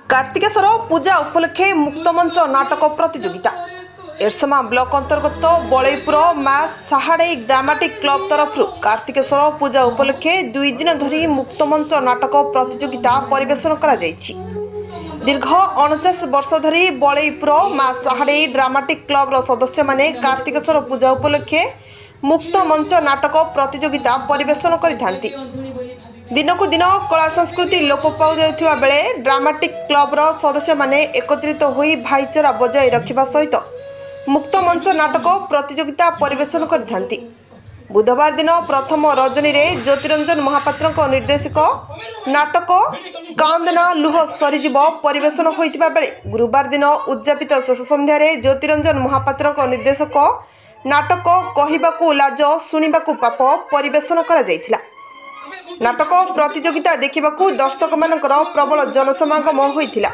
कार्तिकेश्वर पूजा उपलक्षे मुक्तमंच नाटक प्रतियोगिता एरसमा ब्लॉक अंतर्गत बलईपुर माँ साहाड़े ड्रामाटिक क्लब तरफ कार्तिकेश्वर पूजा उपलक्षे 2 दिन धरी मुक्तमंच नाटक प्रतियोगिता परिवेशन करा जायछि। दीर्घ 49 वर्ष धरी बलईपुर माँ साहाड़े ड्रामाटिक क्लब सदस्य माने कार्तिकेश्वर पूजा उपलक्षे मुक्त मंच नाटक प्रतियोगिता परिवेशन करिथांती। दिनकू दिन कला संस्कृति लोप पाउ जाउथिबा बेले ड्रामाटिक क्लब सदस्य माने एकत्रित होई भाईचारा बजाय रखिबा सहित मुक्त मंच नाटक प्रतियोगिता परिवेशन करिथांती। बुधवार दिन प्रथम रजनी रे ज्योतिरंजन महापात्र निर्देशक नाटक कांदना लुह सरीजीव परिवेशन होइतिबा बेले गुरुवार दिन उद्यापित शेष संध्या रे ज्योतिरंजन महापात्र निर्देशक नाटक कहिबाकू लाज सुनिबाकू पाप परिवेशन करा जायथिला। नाटक प्रतियोगिता देखिबाकू दर्शक मानकर प्रबल जनसमागम होइथिला।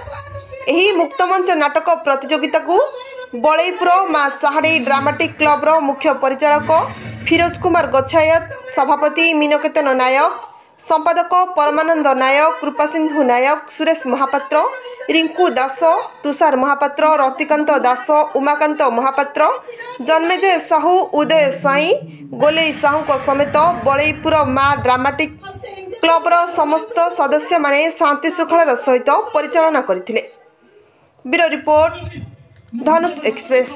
एही मुक्तमंच नाटक प्रतियोगिता को बलईपुर माँ साहाड़े ड्रामाटिक क्लब मुख्य परिचालक फिरोज कुमार गच्छायत, सभापति मीनकेतन नायक, संपादक परमानंद नायक, कृपासिंधु नायक, सुरेश महापात्र, रिंकू दास, तुषार महापात्र, रतिकांत दास, उमाकांत महापात्र, जन्मेजय साहू, उदय स्वाई, गोलेई साहू समेत बलईपुर माँ ड्रामाटिक क्लब समस्त सदस्य माने शांति श्रृंखलार सहित परिचालना करथिले। ब्यूरो रिपोर्ट, धनुष एक्सप्रेस।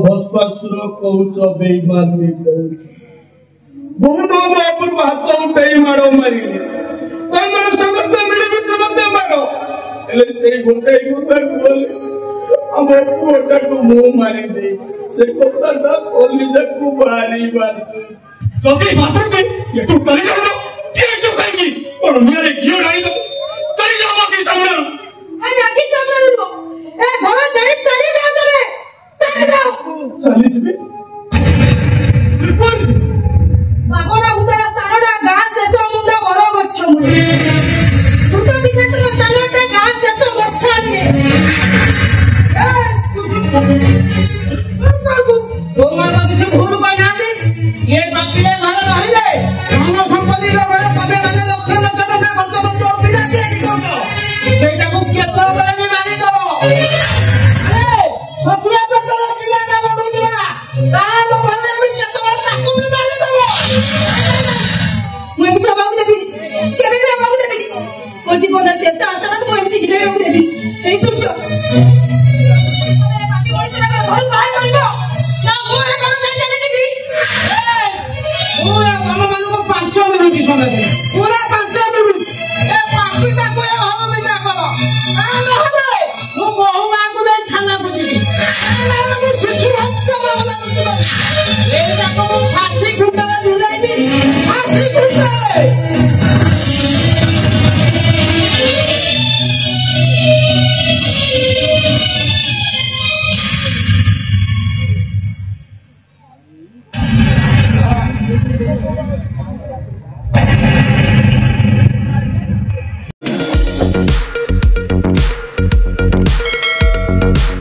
भस्मासुर कौच बेईमान भी कौच बहुत महापुर हाथ उठाई माड़ मारे समस्त मिले समस्त माड़ से गोटे कथा बोले आम पुओटा को मुँह मारी दे से कथा कलिजा को बारी बारी जदि बापू तू चली जाओ कहीं कौन मेरे घी डाली दो चली जाओ बाकी सामने चली जी बाबरा उतरा स्थानटा घास शेष मुंडा बड़ गछ मुंडे तुत विशेष स्थानटा घास शेष वर्षा दिए तो माता किसी भूल कोई नाती ये बापीले घर रहिले धन संपत्ति रे बड़े तबे माने लक्ष लक्ष टका खर्च करतो बिना के करतो सेटा को केतो बळे भी मारी दो अरे फकुला पट्टा पिलाटा बडू दिला तालो भले भी केतो ताकू भी मारी दो मैं तो बाबू देबी केबे भी बाबू देबी ओ जीवन शेष आशा तो एमिति हिरे बाबू देबी ए सुचो बाकी ओइसरा घर बाहर करिबो ना मोरे घर चले जीबी पूरा काम मानको 5 मिनिट समय दे पूरा 5 मिनिट ए पापीटा को हल मिटा करो आ नहले मो बहु मां को दे थाना को जीबी ना मो शिशु हत्या मामला करतो ए जाको मो फांसी खुंटा झुलाइबी फांसी खुंटा